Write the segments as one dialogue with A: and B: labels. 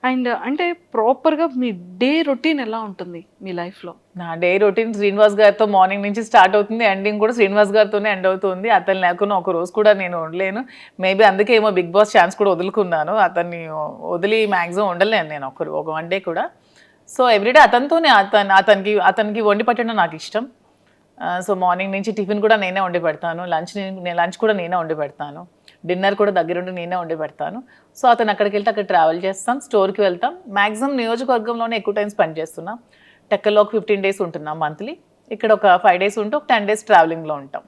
A: And అంటే ప్రాపర్గా మీ day routine ఎలా ఉంటుంది మీ లైఫ్లో?
B: నా డే రొటీన్ శ్రీనివాస్ గారితో మార్నింగ్ నుంచి స్టార్ట్ అవుతుంది, ఎండింగ్ కూడా శ్రీనివాస్ గారితోనే ఎండ్ అవుతుంది. అతను లేకుండా ఒక రోజు కూడా నేను ఉండలేను. మేబీ అందుకే ఏమో బిగ్ బాస్ ఛాన్స్ కూడా వదులుకున్నాను. అతన్ని వదిలి మ్యాక్సిమం ఉండలేను నేను ఒక వన్ డే కూడా. సో ఎవ్రీడే అతనితోనే, అతనికి వండి పెట్టడం నాకు ఇష్టం. సో మార్నింగ్ నుంచి టిఫిన్ కూడా నేనే వండి పెడతాను, లంచ్ కూడా నేనే వండి పెడతాను, డిన్నర్ కూడా దగ్గరుండి నేనే వండి పెడతాను. సో అతను అక్కడికి వెళ్తే అక్కడ ట్రావెల్ చేస్తాం, స్టోర్కి వెళ్తాం. మ్యాక్సిమం నియోజకవర్గంలోనే ఎక్కువ టైం స్పెండ్ చేస్తున్నాం. టెక్కల్లో ఒక 15 days ఉంటున్నాం మంత్లీ, ఇక్కడ ఒక 5 days ఉంటూ ఒక 10 days ట్రావెలింగ్లో ఉంటాం.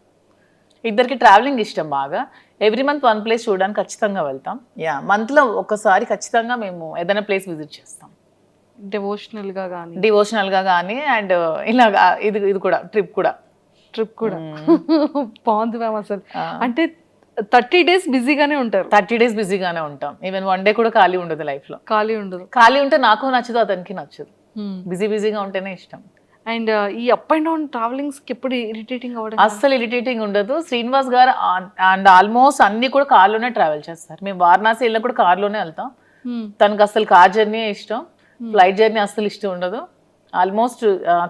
B: ఇద్దరికి ట్రావెలింగ్ ఇష్టం బాగా. ఎవ్రీ మంత్ వన్ ప్లేస్ చూడడానికి ఖచ్చితంగా వెళ్తాం. మంత్లో ఒకసారి ఖచ్చితంగా మేము ఏదైనా ప్లేస్ విజిట్ చేస్తాం, డివోషనల్గా కానీ అండ్ ఇలాగా ఇది కూడా ట్రిప్ కూడా
A: బాగుంది మ్యామ్. అసలు అంటే 30 days బిజీగానే ఉంటారు.
B: 30 days బిజీగానే ఉంటాం. ఈవెన్ వన్ డే కూడా ఖాళీ ఉండదు లైఫ్లో. ఖాళీ ఉంటే నాకు నచ్చదు, అతనికి నచ్చదు. బిజీగా ఉంటేనే ఇష్టం.
A: అండ్ ఈ అప్ అండ్ డౌన్ ట్రావెలింగ్స్కి ఎప్పుడు ఇరిటేటింగ్ అవ్వడం?
B: అస్సలు ఇరిటేటింగ్ ఉండదు. శ్రీనివాస్ గారు అండ్ ఆల్మోస్ట్ అన్ని కూడా కార్లోనే ట్రావెల్ చేస్తారు. మేము వారణాసి వెళ్ళినా కూడా కార్లోనే వెళ్తాం. తనకు అసలు కార్ జర్నీ ఇష్టం, ఫ్లైట్ జర్నీ అస్సలు ఇష్టం ఉండదు. ఆల్మోస్ట్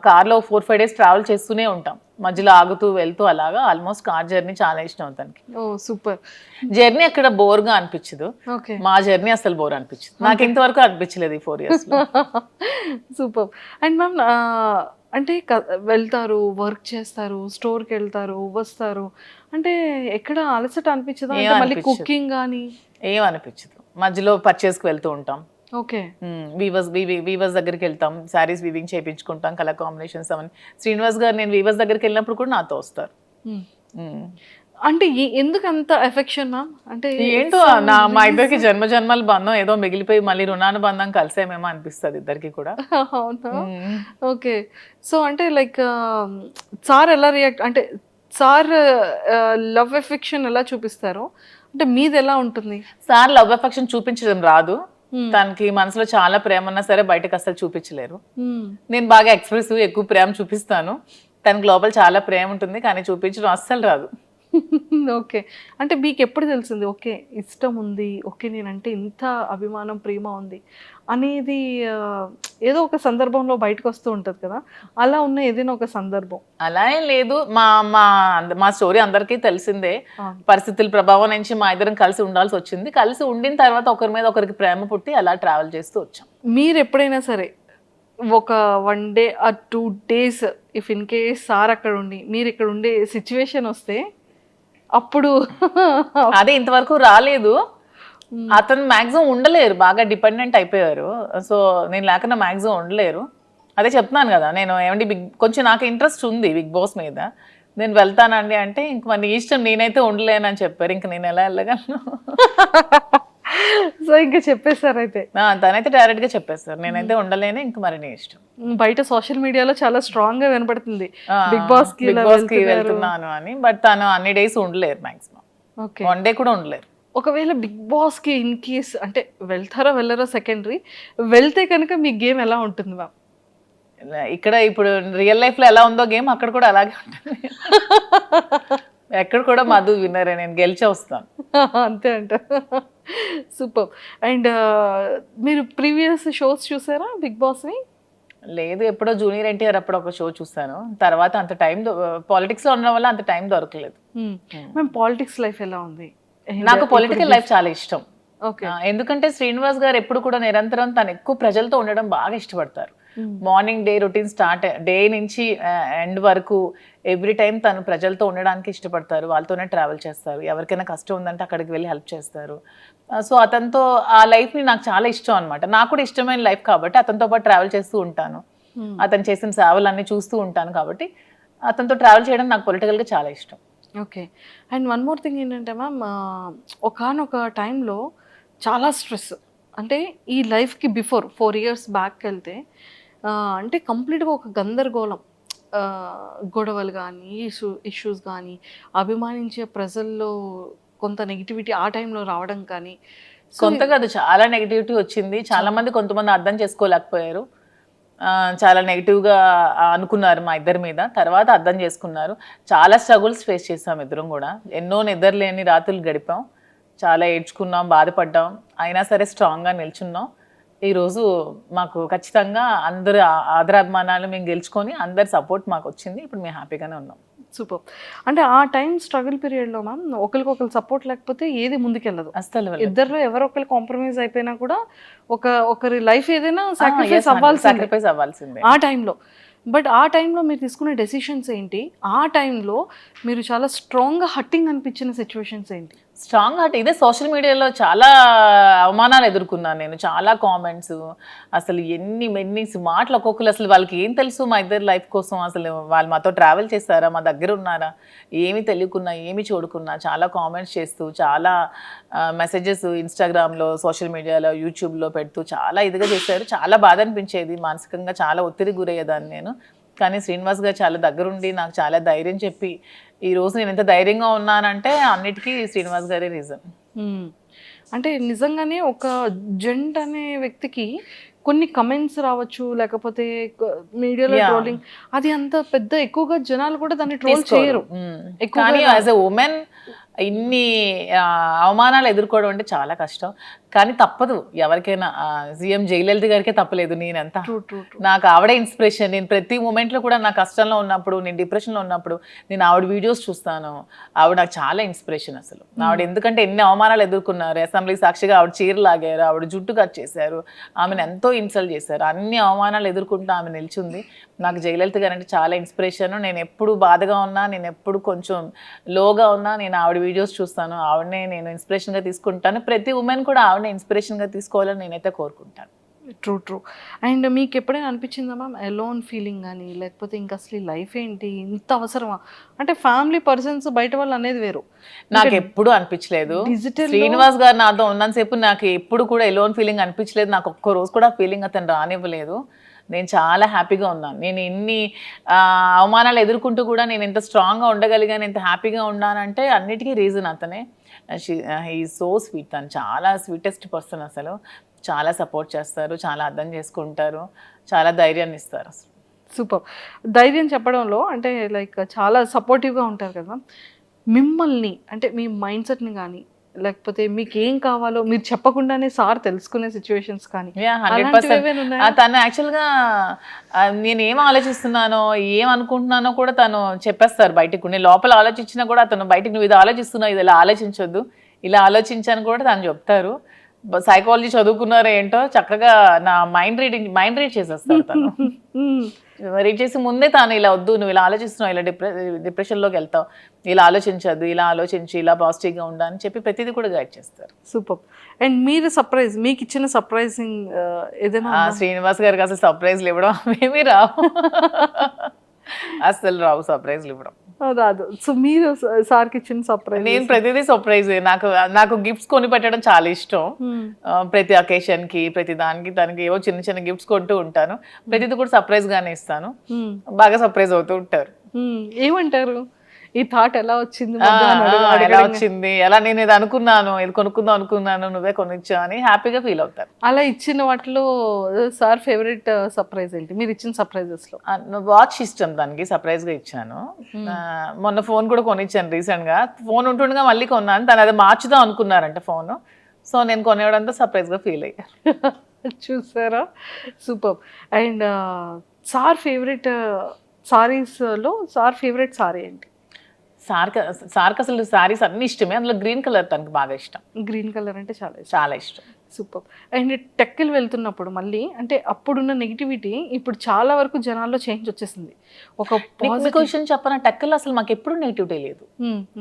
B: కార్లో 4-5 days ట్రావెల్ చేస్తూనే ఉంటాం, మధ్యలో ఆగుతూ వెళ్తూ అలాగా. ఆల్మోస్ట్ కార్ జర్నీ చాలా ఇష్టం తనకి.
A: సూపర్.
B: జర్నీ అక్కడ బోర్గా అనిపించదు, మా జర్నీ అసలు బోర్ అనిపించదు. నాకు ఇంతవరకు అనిపించలేదు ఈ 4 years.
A: సూపర్. అండ్ మ్యామ్ అంటే వెళ్తారు, వర్క్ చేస్తారు, స్టోర్కి వెళ్తారు, వస్తారు, అంటే ఎక్కడ అలసట అనిపించదు? మళ్ళీ కుకింగ్ కానీ
B: ఏం అనిపించదు. మధ్యలో పర్చేస్కి వెళ్తూ ఉంటాం.
A: ఓకే.
B: వీవర్స్ దగ్గరికి వెళ్తాం, శారీస్ వీవింగ్ చేయించుకుంటాం, కలర్ కాంబినేషన్స్ అవన్నీ. శ్రీనివాస్ గారు నేను వీవర్స్ దగ్గరికి వెళ్ళినప్పుడు కూడా నాతో వస్తారు.
A: అంటే ఎందుకు అంత ఎఫెక్షన్ మ్యామ్? అంటే
B: ఏంటో మా ఇద్దరికి జన్మల బంధం ఏదో మిగిలిపోయి మళ్ళీ రుణానుబంధం కలిసేమేమో అనిపిస్తుంది ఇద్దరికి కూడా.
A: అవునా? ఓకే. సో అంటే లైక్ సార్ ఎలా రియాక్ట్, అంటే సార్ లవ్ ఎఫెక్షన్ ఎలా చూపిస్తారు, అంటే మీది ఎలా ఉంటుంది?
B: సార్ లవ్ ఎఫెక్షన్ చూపించడం రాదు. తనకి మనసులో చాలా ప్రేమ ఉన్నా సరే బయటకు అసలు చూపించలేరు. నేను బాగా ఎక్స్ప్రెసివ్, ఎక్కువ ప్రేమ చూపిస్తాను. తనకి లోపల చాలా ప్రేమ ఉంటుంది కానీ చూపించడం అస్సలు రాదు.
A: ఓకే. అంటే మీకు ఎప్పుడు తెలిసింది ఓకే ఇష్టం ఉంది, ఓకే నేనంటే ఇంత అభిమానం ప్రేమ ఉంది అనేది? ఏదో ఒక సందర్భంలో బయటకు వస్తూ ఉంటుంది కదా, అలా ఉన్న ఏదైనా ఒక సందర్భం?
B: అలా ఏం లేదు. మా స్టోరీ అందరికీ తెలిసిందే. పరిస్థితుల ప్రభావం నుంచి మా ఇద్దరం కలిసి ఉండాల్సి వచ్చింది. కలిసి ఉండిన తర్వాత ఒకరి మీద ఒకరికి ప్రేమ పుట్టి అలా ట్రావెల్ చేస్తూ వచ్చాం.
A: మీరు ఎప్పుడైనా సరే ఒక 1 day or 2 days if in case sir అక్కడ ఉండి మీరు ఇక్కడ ఉండే సిచ్యువేషన్ వస్తే అప్పుడు?
B: అదే ఇంతవరకు రాలేదు. అతను మ్యాక్సిమం ఉండలేరు, బాగా డిపెండెంట్ అయిపోయారు. సో నేను లేకుండా మ్యాక్సిమం ఉండలేరు. అదే చెప్తున్నాను కదా, నేను ఏమండి కొంచెం నాకు ఇంట్రెస్ట్ ఉంది బిగ్ బాస్ మీద, నేను వెళ్తానండి అంటే ఇంక మరి ఇష్టం, నేనైతే ఉండలేను అని చెప్పారు. ఇంక నేను ఎలా వెళ్ళగలను?
A: సో ఇంకా చెప్పేశారు అయితే?
B: తనైతే డైరెక్ట్ గా చెప్పేస్తారు, నేనైతే ఉండలేను, ఇంక మరి నీ ఇష్టం.
A: బయట సోషల్ మీడియాలో చాలా స్ట్రాంగ్ గా వినపడుతుంది బిగ్ బాస్ కి
B: వెళ్తున్నాను అని. బట్ తను అన్ని డేస్ ఉండలేరు, మాక్సిమం వన్ డే కూడా ఉండలేరు.
A: ఒకవేళ బిగ్ బాస్ కి ఇన్ కేస్ అంటే వెళ్తారో వెళ్ళరో సెకండరీ, వెళ్తే కనుక మీ గేమ్ ఎలా ఉంటుంది మ్యామ్?
B: ఇక్కడ ఇప్పుడు రియల్ లైఫ్ లో ఎలా ఉందో గేమ్ అక్కడ కూడా అలాగే ఉంటుంది. ఎక్కడ కూడా మధు విన్నరే, నేను గెలిచే వస్తాను.
A: అంతే అంట. సూపర్. అండ్ మీరు ప్రీవియస్ షోస్ చూసారా బిగ్ బాస్ని?
B: లేదు, ఎప్పుడో జూనియర్ ఎన్టీఆర్ అప్పుడు ఒక షో చూసాను. తర్వాత అంత టైం పాలిటిక్స్ లో ఉండడం వల్ల అంత టైం దొరకలేదు.
A: మేము పాలిటిక్స్ లైఫ్ ఎలా ఉంది?
B: నాకు పొలిటికల్ లైఫ్ చాలా ఇష్టం. ఎందుకంటే శ్రీనివాస్ గారు ఎప్పుడు కూడా నిరంతరం తను ఎక్కువ ప్రజలతో ఉండడం బాగా ఇష్టపడతారు. Morning day routine start day నుంచి ఎండ్ వరకు ఎవ్రీ టైం తను ప్రజలతో ఉండడానికి ఇష్టపడతారు, వాళ్ళతోనే ట్రావెల్ చేస్తారు. ఎవరికైనా కష్టం ఉందంటే అక్కడికి వెళ్ళి హెల్ప్ చేస్తారు. సో అతనితో ఆ లైఫ్ని నాకు చాలా ఇష్టం అనమాట. నాకు కూడా ఇష్టమైన లైఫ్ కాబట్టి అతనితో పాటు ట్రావెల్ చేస్తూ ఉంటాను. అతను చేసిన సేవలన్నీ చూస్తూ ఉంటాను కాబట్టి అతనితో ట్రావెల్ చేయడం నాకు పొలిటికల్గా చాలా ఇష్టం.
A: Okay. And one more thing ఏంటంటే మ్యామ్, ఒకానొక టైంలో చాలా స్ట్రెస్, అంటే ఈ లైఫ్కి బిఫోర్ 4 years బ్యాక్ వెళ్తే అంటే కంప్లీట్గా ఒక గందరగోళం, గొడవలు కానీ ఇష్యూస్ కానీ, అభిమానించే ప్రజల్లో కొంత నెగిటివిటీ ఆ టైంలో రావడం కానీ.
B: కొంత కాదు, చాలా నెగిటివిటీ వచ్చింది. చాలా మంది కొంతమంది అర్థం చేసుకోలేకపోయారు, చాలా నెగిటివ్గా అనుకున్నారు మా ఇద్దరి మీద. తర్వాత అర్థం చేసుకున్నారు. చాలా స్ట్రగుల్స్ ఫేస్ చేసాం ఇద్దరం కూడా. ఎన్నో నిద్రలేని రాత్రులు గడిపాం, చాలా ఏడ్చుకున్నాం, బాధపడ్డాం. అయినా సరే స్ట్రాంగ్గా నిల్చున్నాం. ఈరోజు మాకు ఖచ్చితంగా అందరు ఆదరాభిమానాలు మేము గెలుచుకొని అందరి సపోర్ట్ మాకు వచ్చింది. ఇప్పుడు మేము హ్యాపీగానే ఉన్నాం.
A: సూపర్. అంటే ఆ టైం స్ట్రగుల్ పీరియడ్లో మ్యామ్ ఒకరికొకరు సపోర్ట్ లేకపోతే ఏది ముందుకెళ్ళదు.
B: అస్సలు
A: ఇద్దరిలో ఎవరో ఒకరు కాంప్రమైజ్ అయిపోయినా కూడా ఒకరి లైఫ్ ఏదైనా సాక్రిఫైస్
B: అవ్వాల్సిందే
A: ఆ టైంలో. బట్ ఆ టైంలో మీరు తీసుకునే డెసిషన్స్ ఏంటి? ఆ టైంలో మీరు చాలా స్ట్రాంగ్గా హట్టింగ్ అనిపించిన సిచ్యువేషన్స్ ఏంటి?
B: స్ట్రాంగ్ హార్ట్ ఇదే సోషల్ మీడియాలో చాలా అవమానాలు ఎదుర్కొన్నాను నేను. చాలా కామెంట్స్, అసలు ఎన్ని మాటలు ఒక్కొక్కరు. అసలు వాళ్ళకి ఏం తెలుసు మా ఇద్దరు లైఫ్ కోసం? అసలు వాళ్ళు మాతో ట్రావెల్ చేస్తారా, మా దగ్గర ఉన్నారా, ఏమి తెలియకున్నా ఏమి చూడకున్నా చాలా కామెంట్స్ చేస్తూ, చాలా మెసేజెస్ ఇన్స్టాగ్రామ్లో, సోషల్ మీడియాలో, యూట్యూబ్లో పెడుతూ చాలా ఇదిగా చేశారు. చాలా బాధ అనిపించేది. మానసికంగా చాలా ఒత్తిడి గురయ్యేదాన్ని నేను. కానీ శ్రీనివాస్ గారు చాలా దగ్గరుండి నాకు చాలా ధైర్యం చెప్పి ఈ రోజు నేను ఎంత ధైర్యంగా ఉన్నానంటే అన్నిటికీ శ్రీనివాస్ గారే రీజన్.
A: అంటే నిజంగానే ఒక జెంట్ అనే వ్యక్తికి కొన్ని కమెంట్స్ రావచ్చు, లేకపోతే మీడియాలో ట్రోలింగ్, అది అంత పెద్ద ఎక్కువగా జనాలు కూడా దాన్ని ట్రోల్ చేయరు.
B: కానీ యాజ్ ఎ ఉమెన్ ఇన్ని అవమానాలు ఎదుర్కోవడం అంటే చాలా కష్టం. కానీ తప్పదు ఎవరికైనా. సీఎం జయలలిత గారికే తప్పలేదు. నేనంతా నాకు ఆవిడే ఇన్స్పిరేషన్. నేను ప్రతి మూమెంట్లో కూడా నా కష్టంలో ఉన్నప్పుడు, నేను డిప్రెషన్లో ఉన్నప్పుడు నేను ఆవిడ వీడియోస్ చూస్తాను. ఆవిడ నాకు చాలా ఇన్స్పిరేషన్ అసలు. ఆవిడ ఎందుకంటే ఎన్ని అవమానాలు ఎదుర్కొన్నారు. అసెంబ్లీ సాక్షిగా ఆవిడ చీర లాగారు, ఆవిడ జుట్టు కట్ చేశారు, ఆమెను ఎంతో ఇన్సల్ట్ చేశారు. అన్ని అవమానాలు ఎదుర్కొంటూ ఆమె నిల్చుంది. నాకు జయలలిత గారు అంటే చాలా ఇన్స్పిరేషన్. నేను ఎప్పుడు బాధగా ఉన్నా, నేను ఎప్పుడు కొంచెం లోగా ఉన్నా నేను ఆవిడ వీడియోస్ చూస్తాను. ఆవిడనే నేను ఇన్స్పిరేషన్గా తీసుకుంటాను. ప్రతి ఉమెన్ కూడా ఆవిడనే ఇన్స్పిరేషన్గా తీసుకోవాలని నేనైతే కోరుకుంటాను.
A: ట్రూ. అండ్ మీకు ఎప్పుడైనా అనిపించిందా మ్యామ్ ఎలోన్ ఫీలింగ్ కానీ, లేకపోతే ఇంకా అసలు లైఫ్ ఏంటి, ఇంత అవసరమా? అంటే ఫ్యామిలీ పర్సన్స్ బయట వాళ్ళు అనేది వేరు.
B: నాకు ఎప్పుడు అనిపించలేదు. శ్రీనివాస్ గారు నాతో ఉన్నంతసేపు నాకు ఎప్పుడు కూడా ఎలోన్ ఫీలింగ్ అనిపించలేదు. నాకు ఒక్క రోజు కూడా ఫీలింగ్ అతను రానివ్వలేదు. నేను చాలా హ్యాపీగా ఉన్నాను. నేను ఎన్ని అవమానాలు ఎదుర్కొంటూ కూడా నేను ఎంత స్ట్రాంగ్గా ఉండగలిగాను, ఎంత హ్యాపీగా ఉన్నానంటే అన్నిటికీ రీజన్ అతనే. He so sweet. తను చాలా స్వీటెస్ట్ పర్సన్. అసలు చాలా సపోర్ట్ చేస్తారు, చాలా అర్థం చేసుకుంటారు, చాలా ధైర్యాన్ని ఇస్తారు. అసలు
A: సూపర్. ధైర్యం చెప్పడంలో అంటే లైక్ చాలా సపోర్టివ్గా ఉంటారు కదా. మిమ్మల్ని అంటే మీ మైండ్ సెట్ని కానీ, లేకపోతే మీకు ఏం కావాలో మీరు చెప్పకుండానే సార్ తెలుసుకునే సిచ్యువేషన్స్ కానీ?
B: 100%. తను యాక్చువల్గా నేను ఏం ఆలోచిస్తున్నానో, ఏం అనుకుంటున్నానో కూడా తను చెప్పేస్తారు బయటకు. నేను లోపల ఆలోచించినా కూడా అతను బయటకు నువ్వు ఇది ఆలోచిస్తున్నావు, ఇది ఇలా ఆలోచించొద్దు, ఇలా ఆలోచించాను కూడా తను చెప్తారు. సైకాలజీ చదువుకున్నారో ఏంటో చక్కగా నా మైండ్ రీడ్ చేసేస్తారు తను. రీడ్ చేసి ముందే తాను ఇలా వద్దు, నువ్వు ఇలా ఆలోచిస్తున్నావు, ఇలా డిప్రెషన్లోకి వెళ్తావు, ఇలా ఆలోచించద్దు, ఇలా ఆలోచించి ఇలా పాజిటివ్గా ఉండా అని చెప్పి ప్రతిదీ కూడా గైడ్ చేస్తారు.
A: సూపర్. అండ్ మీరు సర్ప్రైజ్, మీకు ఇచ్చిన సర్ప్రైజింగ్ ఏదైనా?
B: శ్రీనివాస్ గారికి అసలు సర్ప్రైజ్లు ఇవ్వడం ఏమీ రావు. అసలు రావు సర్ప్రైజ్లు ఇవ్వడం,
A: రాదు. సో మీరు సార్కి ఇచ్చిన సర్ప్రైజ్?
B: నేను ప్రతిదీ సర్ప్రైజ్. నాకు గిఫ్ట్స్ కొని పెట్టడం చాలా ఇష్టం. ప్రతి అకేషన్కి, ప్రతి దానికి తనకి ఏవో చిన్న చిన్న గిఫ్ట్స్ కొంటూ ఉంటాను. ప్రతిదీ కూడా సర్ప్రైజ్ గానే ఇస్తాను. బాగా సర్ప్రైజ్ అవుతూ ఉంటారు.
A: ఏమంటారు? ఈ థాట్ ఎలా వచ్చింది,
B: ఎలా వచ్చింది, ఎలా నేను ఇది అనుకున్నాను, ఇది కొనుక్కుందాం అనుకున్నాను, నువ్వే కొనిచ్చా అని హ్యాపీగా ఫీల్ అవుతారు.
A: అలా ఇచ్చిన వాటిలో సార్ ఫేవరెట్ సర్ప్రైజ్ ఏంటి మీరు ఇచ్చిన సర్ప్రైజెస్ లో?
B: వాచ్ ఇష్టం దానికి, సర్ప్రైజ్ గా ఇచ్చాను. మొన్న ఫోన్ కూడా కొనిచ్చాను రీసెంట్ గా. ఫోన్ ఉంటుండగా మళ్ళీ కొన్నాను. తను అది మార్చుదాం అనుకున్నారంట ఫోన్. సో నేను కొనేవడంతో సర్ప్రైజ్ గా ఫీల్ అయ్యాను.
A: చూసారా, super. And sir favourite saris లో సార్ ఫేవరెట్ సారీ ఏంటి?
B: సార్కి అసలు సారీస్ అన్ని ఇష్టమే. అందులో గ్రీన్ కలర్ తనకు బాగా ఇష్టం.
A: గ్రీన్ కలర్ అంటే
B: చాలా ఇష్టం.
A: సూపర్. అండ్ టెక్కలు వెళ్తున్నప్పుడు మళ్ళీ అంటే అప్పుడున్న నెగిటివిటీ ఇప్పుడు చాలా వరకు జనాల్లో చేంజ్ వచ్చేసింది. ఒక
B: విషయం చెప్పన, టెక్కలు అసలు మాకు ఎప్పుడు నెగిటివిటీ లేదు.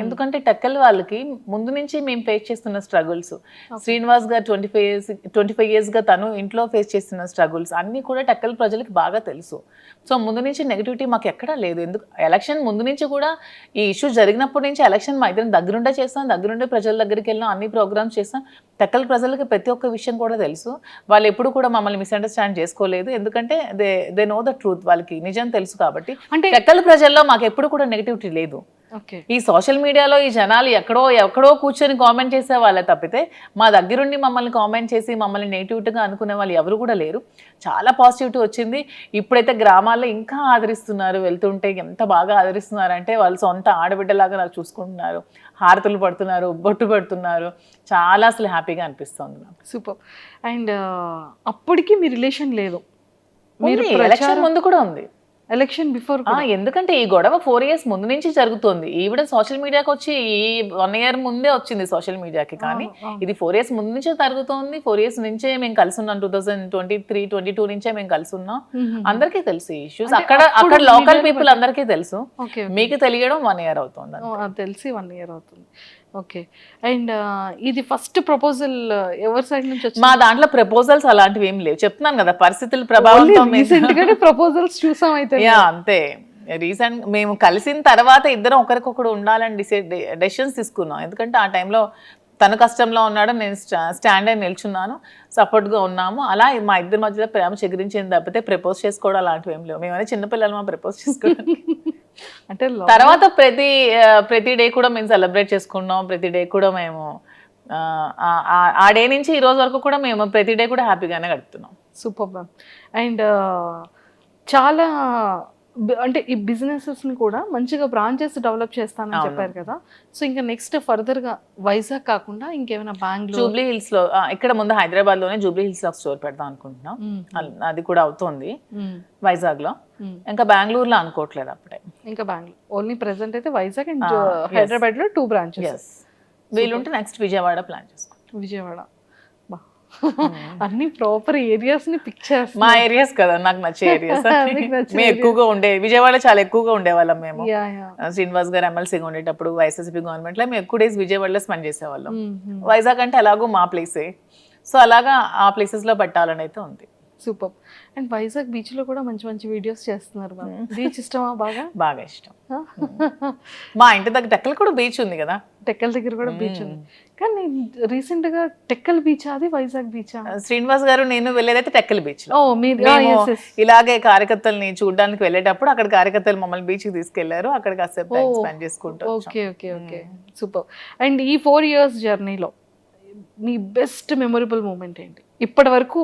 B: ఎందుకంటే టెక్కల్ వాళ్ళకి ముందు నుంచి మేము ఫేస్ చేస్తున్న స్ట్రగుల్స్, శ్రీనివాస్ గారు 25 years గా తను ఇంట్లో ఫేస్ చేస్తున్న స్ట్రగుల్స్ అన్ని కూడా టెక్కల్ ప్రజలకి బాగా తెలుసు. సో ముందు నుంచి నెగిటివిటీ మాకు ఎక్కడా లేదు. ఎందుకు ఎలక్షన్ ముందు నుంచి కూడా ఈ ఇష్యూ జరిగినప్పటి నుంచి ఎలక్షన్ మా ఇద్దరం దగ్గరుండే చేస్తాం, దగ్గరుండే ప్రజల దగ్గరికి వెళ్ళాం, అన్ని ప్రోగ్రామ్స్ చేస్తాం. టెక్కల్ ప్రజలకి ప్రతి ఒక్క విషయం కూడా తెలుసు. వాళ్ళు ఎప్పుడు కూడా మమ్మల్ని మిస్అండర్స్టాండ్ చేసుకోలేదు. ఎందుకంటే దే నో ద ట్రూత్. వాళ్ళకి నిజం తెలుసు కాబట్టి. అంటే టెక్కల్ ప్రజల్లో మాకు ఎప్పుడు కూడా నెగిటివిటీ లేదు.
A: ఓకే.
B: ఈ సోషల్ మీడియాలో ఈ జనాలు ఎక్కడో కూర్చొని కామెంట్ చేసే వాళ్ళే తప్పితే మా దగ్గరుండి మమ్మల్ని కామెంట్ చేసి మమ్మల్ని నెగిటివ్గా అనుకునే వాళ్ళు ఎవరు కూడా లేరు. చాలా పాజిటివిటీ వచ్చింది. ఇప్పుడైతే గ్రామాల్లో ఇంకా ఆదరిస్తున్నారు. వెళ్తుంటే ఎంత బాగా ఆదరిస్తున్నారంటే వాళ్ళు సొంత ఆడబిడ్డలాగా నాకు చూసుకుంటున్నారు, హారతులు పడుతున్నారు, బొట్టు పెడుతున్నారు. చాలా అసలు హ్యాపీగా అనిపిస్తుంది నాకు.
A: సూపర్. అండ్ అప్పటికి మీ రిలేషన్ లేదు, మీరు
B: ఎలక్షన్ ముందు కూడా ఉంది.
A: ఎలక్షన్ బిఫోర్
B: ఎందుకంటే ఈ గొడవ 4 years ముందు నుంచి జరుగుతుంది. ఈవిడ సోషల్ మీడియాకి వచ్చి ఈ 1 year ముందే వచ్చింది సోషల్ మీడియాకి. కానీ ఇది 4 years ముందు నుంచే జరుగుతోంది. 4 years నుంచే మేము కలిసి ఉన్నాం. 2023, 22 నుంచే మేము కలిసి ఉన్నాం. అందరికీ తెలుసు ఈ ఇష్యూస్. అక్కడ లోకల్ పీపుల్ అందరికీ తెలుసు. మీకు తెలియడం 1 year అవుతుంది.
A: తెలిసి 1 year అవుతుంది. ఓకే. అండ్ ఇది ఫస్ట్ ప్రపోజల్ ఎవరి సైడ్ నుంచి వచ్చింది?
B: మా దాంట్లో ప్రపోజల్స్ అలాంటివి ఏం లేవు. చెప్తున్నాను కదా, పరిస్థితుల ప్రభావంతో
A: ప్రపోజల్స్ చూసాం అయితే.
B: అంతే. రీసెంట్ మేము కలిసిన తర్వాత ఇద్దరం ఒకరికొకరు ఉండాలని డెసిషన్స్ తీసుకున్నాం. ఎందుకంటే ఆ టైంలో తను కష్టంలో ఉన్నాడు, నేను స్టాండ్ అయి నిల్చున్నాను, సపోర్ట్గా ఉన్నాము. అలా మా ఇద్దరి మధ్యలో ప్రేమ చెగిరించింది తప్పితే ప్రపోజ్ చేసుకోవడం అలాంటివి ఏం లేవు. మేమైనా చిన్నపిల్లలు మా ప్రపోజ్ చేసుకోవడం.
A: అంటే
B: తర్వాత ప్రతి డే కూడా మేము సెలబ్రేట్ చేసుకున్నాం. ప్రతి డే కూడా మేము ఆ డే నుంచి ఈ రోజు వరకు కూడా మేము ప్రతి డే కూడా హ్యాపీగానే గడుపుతున్నాం.
A: Super ma'am. అండ్ చాలా అంటే ఈ బిజినెసెస్ని కూడా మంచిగా బ్రాంచెస్ డెవలప్ చేస్తానని చెప్పారు కదా. సో ఇంకా నెక్స్ట్ ఫర్దర్గా వైజాగ్ కాకుండా ఇంకేమైనా బెంగళూరు,
B: జూబ్లీ హిల్స్లో, ఇక్కడ ముందు హైదరాబాద్లోనే జూబ్లీ హిల్స్లో స్టోర్ పెడదాం అనుకుంటున్నాం. అది కూడా అవుతుంది వైజాగ్లో. ఇంకా బెంగళూరులో అనుకోవట్లేదు అప్పుడే.
A: ఇంకా బెంగళూరు ఓన్లీ ప్రెసెంట్ అయితే వైజాగ్ అండ్ హైదరాబాద్లో 2 branches.
B: వీలుంటే నెక్స్ట్ విజయవాడ ప్లాన్ చేసుకుంటాం.
A: విజయవాడ అన్ని ప్రాపర్ ఏరియాస్ ని పిక్ చేస్తాం.
B: మా ఏరియాస్ కదా నాకు నచ్చే ఏరియాస్. మేము ఎక్కువగా విజయవాడ చాలా ఎక్కువగా ఉండేవాళ్ళం మేము. శ్రీనివాస్ గారు ఎమ్మెల్సీగా ఉండేటప్పుడు వైఎస్ఆర్సీపీ గవర్నమెంట్ లో మేము ఎక్కువ డేస్ విజయవాడలో స్పెండ్ చేసేవాళ్ళం. వైజాగ్ అంటే అలాగో మా ప్లేసే. సో అలాగా ఆ ప్లేసెస్ లో పెట్టాలని అయితే ఉంది.
A: సూపర్. అండ్ వైజాగ్ బీచ్ లో కూడా మంచి మంచి వీడియోస్ చేస్తున్నారు. బీచ్ ఇష్టమా? బాగా
B: ఇష్టం. మా ఇంటి దగ్గర టెక్కల్ కూడా బీచ్ ఉంది కదా.
A: టెక్కల్ దగ్గర కూడా బీచ్ ఉంది. కానీ రీసెంట్ గా టెక్కల్ బీచ్, అది వైజాగ్ బీచ్.
B: శ్రీనివాస్ గారు నేను వెళ్ళేదైతే టెక్కల్ బీచ్ లో. ఇలాగే కార్యకర్తల్ని చూడడానికి వెళ్ళేటప్పుడు అక్కడ కార్యకర్తలు మమ్మల్ని బీచ్ కి తీసుకెళ్లారు. అక్కడ కాసేపు టైం స్పెండ్ చేసుకుంటాం.
A: ఓకే. సూపర్. అండ్ ఈ 4 years జర్నీలో మీ బెస్ట్ మెమొరబుల్ మూమెంట్ ఏంటి? ఇప్పటి వరకు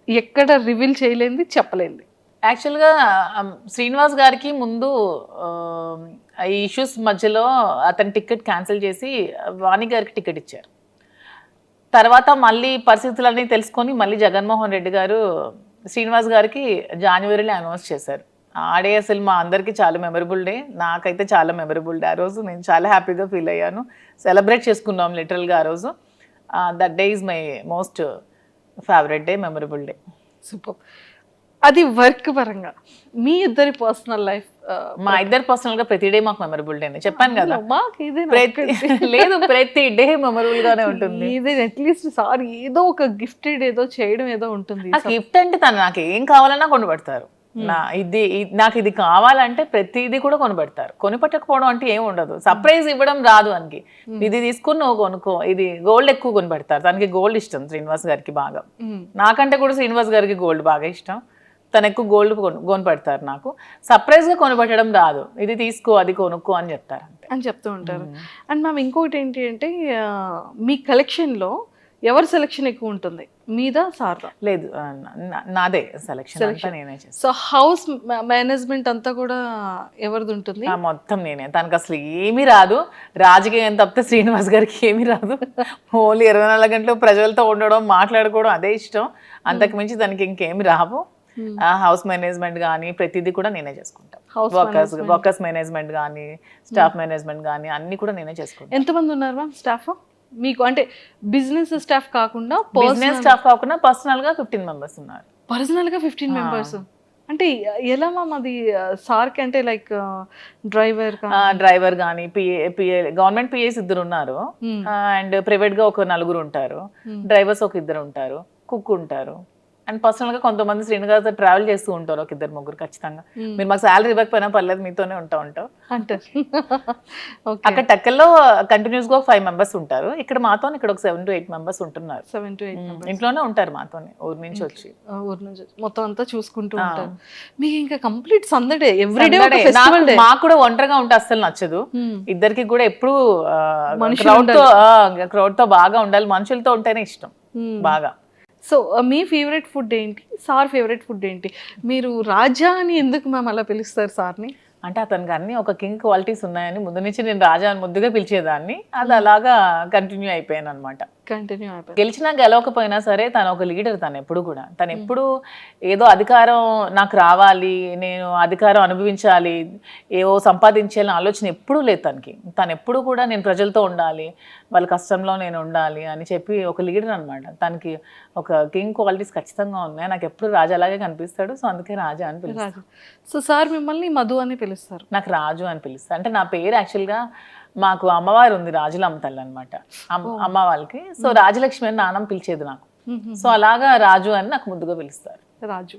A: ఎక్కడ రివీల్ చేయలేంది, చెప్పలేంది?
B: యాక్చువల్గా శ్రీనివాస్ గారికి ముందు ఈ ఇష్యూస్ మధ్యలో అతని టికెట్ క్యాన్సిల్ చేసి వాణి గారికి టికెట్ ఇచ్చారు. తర్వాత మళ్ళీ పరిస్థితులన్నీ తెలుసుకొని మళ్ళీ జగన్మోహన్ రెడ్డి గారు శ్రీనివాస్ గారికి జనవరిలో అనౌన్స్ చేశారు. ఆ డే అసలు మా అందరికీ చాలా మెమరబుల్ డే. నాకైతే చాలా మెమరబుల్ డే. ఆ రోజు నేను చాలా హ్యాపీగా ఫీల్ అయ్యాను. సెలబ్రేట్ చేసుకున్నాం లిటరల్గా ఆ రోజు. That day is my most favourite day, memorable day.
A: Super. అది వర్క్ పరంగా మీ ఇద్దరి పర్సనల్ లైఫ్?
B: మా ఇద్దరు పర్సనల్ గా ప్రతి డే మాకు మెమరబుల్ డే. చెప్పాను కదా,
A: లేదు
B: ప్రతి డే మెమరబుల్ గానే ఉంటుంది.
A: అట్లీస్ట్ సార్ ఏదో ఒక గిఫ్టెడ్ ఏదో చేయడం ఏదో ఉంటుంది.
B: గిఫ్ట్ అంటే తను నాకు ఏం కావాలన్నా కొనిపెడతారు. నాకు ఇది కావాలంటే ప్రతిదీ కూడా కొనిపెడతారు. కొనిపెట్టకపోవడం అంటే ఏమి ఉండదు. సర్ప్రైజ్ ఇవ్వడం రాదు అనికి. ఇది తీసుకుని నువ్వు కొనుక్కో, ఇది గోల్డ్ ఎక్కువ కొనిపెడతారు. తనకి గోల్డ్ ఇష్టం శ్రీనివాస్ గారికి బాగా. నాకంటే కూడా శ్రీనివాస్ గారికి గోల్డ్ బాగా ఇష్టం. తను ఎక్కువ గోల్డ్ కొనిపెడతారు. నాకు సర్ప్రైజ్ గా కొనిపెట్టడం రాదు. ఇది తీసుకో, అది కొనుక్కో అని చెప్తారు
A: అని చెప్తూ ఉంటారు. అండ్ మ్యామ్ ఇంకోటి ఏంటి అంటే మీ కలెక్షన్ లో ఎవరి సెలెక్షన్ ఎక్కువ ఉంటుంది, మీదా సార్దా?
B: లేదు, నాదే సెలెక్షన్. నేనే చేస్తాను.
A: సో హౌస్ మేనేజ్మెంట్ అంతా కూడా ఎవరిది ఉంటుంది?
B: మొత్తం నేనే. తనకు అసలు ఏమీ రాదు. రాజకీయం తప్పితే శ్రీనివాస్ గారికి ఏమీ రాదు. ఓన్లీ 24 గంటలు ప్రజలతో ఉండడం, మాట్లాడుకోవడం అదే ఇష్టం. అంతకు మించి తనకి ఇంకేమి రావు. హౌస్ మేనేజ్మెంట్ కానీ ప్రతిదీ కూడా నేనే చేసుకుంటాను. వర్కర్స్ మేనేజ్మెంట్ కానీ స్టాఫ్ మేనేజ్మెంట్ కానీ అన్ని కూడా నేనే చేసుకుంటాను.
A: ఎంతమంది ఉన్నారు మ్యామ్ స్టాఫ్ మీకు? అంటే బిజినెస్ స్టాఫ్ కాకుండా,
B: పర్సనల్ గా 15 members ఉన్నారు.
A: పర్సనల్ గా 15 members అంటే ఎలా మ్యామ్ అది? సార్కి అంటే లైక్ డ్రైవర్
B: కానీ పిఏ గవర్నమెంట్ పిఏస్ 2 ఉన్నారు. అండ్ ప్రైవేట్ గా ఒక 4 ఉంటారు. డ్రైవర్స్ ఒక 2 ఉంటారు. కుక్ ఉంటారు. అండ్ పర్సనల్గా కొంతమంది శ్రీనివాస్తో ట్రావెల్ చేస్తూ ఉంటారు, ఒక ఇద్దరు ముగ్గురు ఖచ్చితంగా. మీరు మాకు శాలరీ ఇవ్వకపోయినా పర్లేదు, మీతోనే ఉంటాం.
A: అంటారు. ఓకే.
B: అక్కడ టెక్కల్లో కంటిన్యూస్గా ఒక 5 మెంబర్స్ ఉంటారు, ఇక్కడ మాతో ఇక్కడ ఒక 7 to 8 మెంబర్స్ ఉంటున్నారు.
A: 7 to 8 మెంబర్స్
B: ఇంట్లోనే ఉంటారు మాతోనే, ఊరు నుంచి వచ్చి.
A: ఊరు నుంచి మొత్తం అంతా చూసుకుంటూ ఉంటారు. మీకు ఇంకా కంప్లీట్ సందడే, ఎవ్రీడే ఒక ఫెస్టివల్ డే.
B: మాకు కూడా ఒంటరిగా ఉంటే అస్సలు నచ్చదు. ఇద్దరికి కూడా ఎప్పుడు క్రౌడ్ తో బాగా ఉండాలి, మనుషులతో ఉంటేనే ఇష్టం బాగా.
A: సో మీ ఫేవరెట్ ఫుడ్ ఏంటి, సార్ ఫేవరెట్ ఫుడ్ ఏంటి? మీరు రాజా అని ఎందుకు మ్యామ్ అలా పిలుస్తారు సార్ని?
B: అంటే అతనికి అన్ని ఒక కింగ్ క్వాలిటీస్ ఉన్నాయని ముందు నుంచి నేను రాజా అని ముద్దుగా పిలిచేదాన్ని, అది అలాగా కంటిన్యూ అయిపోయాను అనమాట.
A: కంటిన్యూ అయిపోయింది.
B: గెలిచినా గెలవకపోయినా సరే తను ఒక లీడర్. తను ఎప్పుడు కూడా ఎప్పుడు ఏదో అధికారం నాకు రావాలి, నేను అధికారం అనుభవించాలి, ఏవో సంపాదించాలని ఆలోచన ఎప్పుడూ లేదు తనకి. తను ఎప్పుడు కూడా నేను ప్రజలతో ఉండాలి, వాళ్ళ కష్టంలో నేను ఉండాలి అని చెప్పి ఒక లీడర్ అనమాట. తనకి ఒక కింగ్ క్వాలిటీస్ ఖచ్చితంగా ఉన్నాయి. నాకు ఎప్పుడు రాజాలాగే కనిపిస్తాడు, సో అందుకే రాజా అని పిలుస్తాను.
A: సో సార్ మిమ్మల్ని మధు అని పిలుస్తారు?
B: నాకు రాజు అని పిలుస్తారు. అంటే నా పేరు యాక్చువల్గా మాకు అమ్మవారు ఉంది, రాజులమ్మ తల్లి అనమాట అమ్మ వాళ్ళకి. సో రాజలక్ష్మి అని నాన్నమ్మ పిలిచేది నాకు, సో అలాగా రాజు అని నాకు ముద్దుగా పిలుస్తారు.
A: Raju,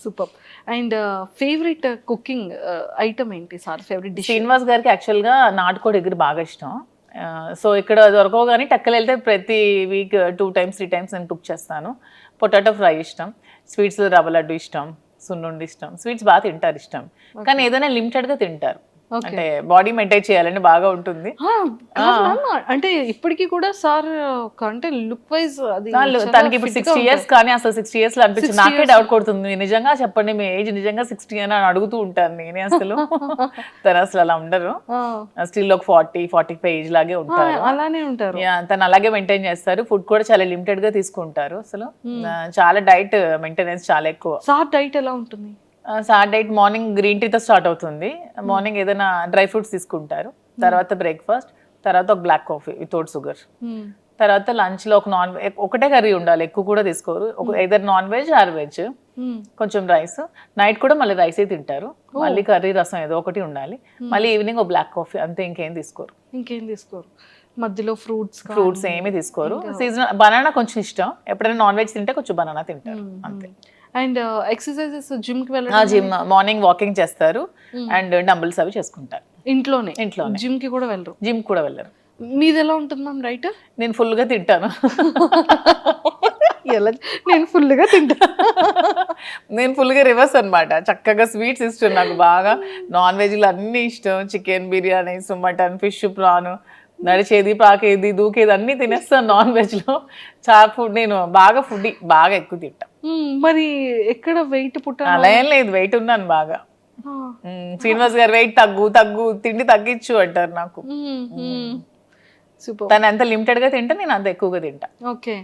A: super. And favourite cooking item ఏంటి సార్? Favourite dish?
B: శ్రీనివాస్ గారికి యాక్చువల్గా నాటుకోడి ఎగురు బాగా ఇష్టం. సో ఇక్కడ దొరకవు కానీ టెక్కలు వెళ్తే ప్రతి వీక్ 2 times 3 times నేను కుక్ చేస్తాను. పొటాటో ఫ్రై ఇష్టం, స్వీట్స్లో రవ్వ లడ్డు ఇష్టం, సున్నుండి ఇష్టం. స్వీట్స్ బాగా తింటారు ఇష్టం, కానీ ఏదైనా లిమిటెడ్గా తింటారు. అంటే బాడీ మెయింటైన్ చేయాలని బాగా ఉంటుంది.
A: అంటే ఇప్పటికీ కూడా సార్ అంటే లుక్ వైజ్ అది
B: తనకి ఇప్పుడు 60 years, కానీ అసలు 60 years లో అనిపించింది. నాకే డౌట్ కొడుతుంది, నిజంగా చెప్పండి మీ ఏజ్ నిజంగా 60 అని అడుగుతూ ఉంటాను నేనే. అసలు తను అసలు అలా ఉండరు, స్టిల్ ఒక 40-45 ఏజ్ లాగే ఉంటారు.
A: అలానే ఉంటారు.
B: తను అలాగే మెయింటైన్ చేస్తారు. ఫుడ్ కూడా చాలా లిమిటెడ్ గా తీసుకుంటారు. అసలు చాలా డైట్ మెయింటెనెన్స్ చాలా ఎక్కువ.
A: సార్ డైట్ ఎలా ఉంటుంది?
B: సార్ డైట్ మార్నింగ్ గ్రీన్ టీతో స్టార్ట్ అవుతుంది. మార్నింగ్ ఏదైనా డ్రై ఫ్రూట్స్ తీసుకుంటారు, తర్వాత బ్రేక్ఫాస్ట్, తర్వాత ఒక బ్లాక్ కాఫీ వితౌట్ షుగర్, తర్వాత లంచ్ లో ఒక ఒకటే కర్రీ ఉండాలి, ఎక్కువ కూడా తీసుకోరు. ఏదైనా నాన్ వెజ్ ఆర్ వెజ్, కొంచెం రైస్. నైట్ కూడా మళ్ళీ రైసే తింటారు, మళ్ళీ కర్రీ రసం ఏదో ఒకటి ఉండాలి, మళ్ళీ ఈవినింగ్ ఒక బ్లాక్ కాఫీ, అంతే. ఇంకేం తీసుకోరు.
A: మధ్యలో
B: ఫ్రూట్స్ ఏమీ తీసుకోరు. సీజనల్ బనానా కొంచెం ఇష్టం, ఎప్పుడైనా నాన్ వెజ్ తింటే కొంచెం బనానా తింటారు, అంతే.
A: అండ్ ఎక్సర్సైజెస్, జిమ్ కి వెళ్ళడం?
B: జిమ్ మార్నింగ్ వాకింగ్ చేస్తారు అండ్ డంబుల్స్ అవి చేసుకుంటారు
A: ఇంట్లోనే. జిమ్ కి కూడా వెళ్ళరు?
B: జిమ్ కూడా వెళ్ళరు.
A: మీది ఎలా ఉంటుంది మ్యామ్ రైట్?
B: నేను ఫుల్ గా తింటాను.
A: నేను ఫుల్గా తింటాను.
B: నేను ఫుల్గా రివర్స్ అనమాట. చక్కగా స్వీట్స్ ఇష్టం నాకు బాగా, నాన్ వెజ్లు అన్నీ ఇష్టం. Chicken biryani, mutton, fish, prawn, నడిచేది పాకేది దూకేది అన్నీ తినేస్తాను. నాన్ వెజ్లో చాలా ఫుడ్, నేను బాగా ఫుడ్ బాగా ఎక్కువ తింటాను.
A: మరి ఎక్కడ వెయిట్
B: అలా ఏం లేదు, వెయిట్ ఉన్నాను బాగా. శ్రీనివాస్ గారు వెయిట్ తగ్గు తిండి తగ్గించు అంటారు నాకు. తను ఎంత లిమిటెడ్ గా తింటే నేను అంత ఎక్కువగా తింటా.
A: ఓకే,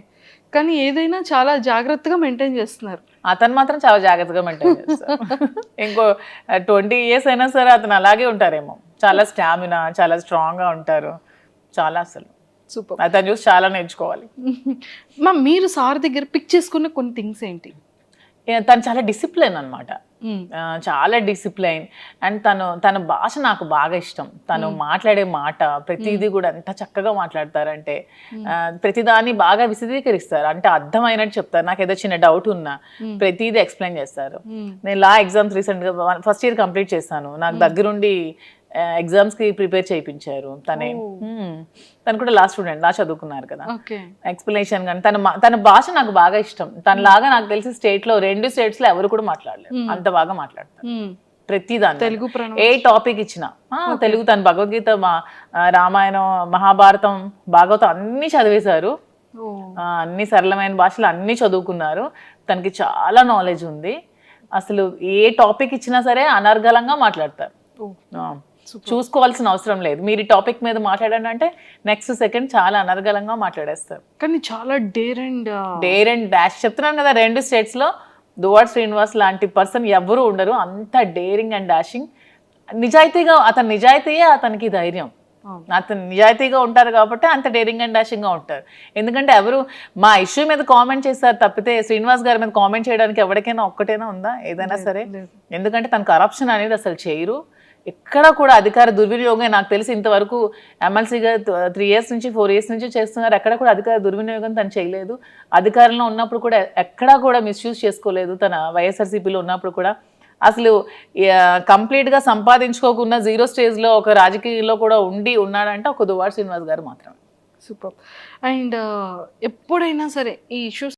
A: కానీ ఏదైనా చాలా జాగ్రత్తగా మెయింటైన్ చేస్తున్నారు.
B: అతను మాత్రం చాలా జాగ్రత్తగా మెయింటైన్ చేస్తారు. ఇంకో 20 years అయినా సరే అతను అలాగే ఉంటారేమో. చాలా స్టామినా, చాలా స్ట్రాంగ్ గా ఉంటారు. చాలా అసలు
A: సూపర్.
B: అతను చూసి చాలా నేర్చుకోవాలి.
A: మీరు సార్ దగ్గర పిక్ చేసుకున్న కొన్ని థింగ్స్ ఏంటి?
B: తను చాలా డిసిప్లైన్ అనమాట, చాలా డిసిప్లైన్. అండ్ తన భాష నాకు బాగా ఇష్టం. తను మాట్లాడే మాట ప్రతిదీ కూడా ఎంత చక్కగా మాట్లాడతారంటే, ప్రతిదాన్ని బాగా విశదీకరిస్తారు, అంటే అర్థమైనట్టు చెప్తారు. నాకు ఏదో చిన్న డౌట్ ఉన్నా ప్రతిదీ ఎక్స్ప్లెయిన్ చేస్తారు. నేను లా ఎగ్జామ్స్ రీసెంట్గా ఫస్ట్ ఇయర్ కంప్లీట్ చేశాను. నాకు దగ్గరుండి ఎగ్జామ్స్ కి ప్రిపేర్ చేయించారు. తను కూడా లా స్టూడెంట్, లా చదువుకున్నారు కదా. ఎక్స్ప్లెనేషన్ కానీ తన భాష నాకు బాగా ఇష్టం. తనలాగా నాకు తెలిసి స్టేట్ లో 2 states లో ఎవరు కూడా మాట్లాడలేరు, అంత బాగా మాట్లాడతారు. ప్రతిదాని తెలుగు ఏ టాపిక్ ఇచ్చినా తెలుగు. తన భగవద్గీత, రామాయణం, మహాభారతం, భాగవతం అన్ని చదివేశారు. అన్ని సరళమైన భాషలు అన్ని చదువుకున్నారు. తనకి చాలా నాలెడ్జ్ ఉంది. అసలు ఏ టాపిక్ ఇచ్చినా సరే అనర్గళంగా మాట్లాడతారు. చూసుకోవాల్సిన అవసరం లేదు. మీరు ఈ టాపిక్ మీద మాట్లాడండి అంటే నెక్స్ట్ సెకండ్ చాలా అనర్గళంగా మాట్లాడేస్తారు.
A: కానీ చాలా డేర్ అండ్
B: డాష్ చెప్తున్నాను కదా, 2 states లో దువ్వాడ శ్రీనివాస్ లాంటి పర్సన్ ఎవరు ఉండరు. అంత డేరింగ్ అండ్ డాషింగ్, నిజాయితీగా. అతని నిజాయితీయే అతనికి ధైర్యం. అతను నిజాయితీగా ఉంటారు కాబట్టి అంత డేరింగ్ అండ్ డాషింగ్ గా ఉంటారు. ఎందుకంటే ఎవరు మా ఇష్యూ మీద కామెంట్ చేస్తారు తప్పితే శ్రీనివాస్ గారి మీద కామెంట్ చేయడానికి ఎవరికైనా ఒక్కటైనా ఉందా ఏదైనా సరే? ఎందుకంటే తను కరప్షన్ అనేది అసలు చేయరు. ఎక్కడ కూడా అధికార దుర్వినియోగం నాకు తెలిసి ఇంతవరకు ఎమ్మెల్సీగా 3 years నుంచి 4 years నుంచి చేస్తున్నారు. ఎక్కడ కూడా అధికార దుర్వినియోగం తను చేయలేదు. అధికారంలో ఉన్నప్పుడు కూడా ఎక్కడా కూడా మిస్యూజ్ చేసుకోలేదు. తన వైఎస్ఆర్సీపీలో ఉన్నప్పుడు కూడా అసలు కంప్లీట్గా సంపాదించుకోకుండా 0 స్టేజ్లో ఒక రాజకీయాల్లో కూడా ఉన్నాడంటే ఒక దువ్వాడ శ్రీనివాస్ గారు మాత్రమే.
A: సూపర్. అండ్ ఎప్పుడైనా సరే ఈ ఇష్యూస్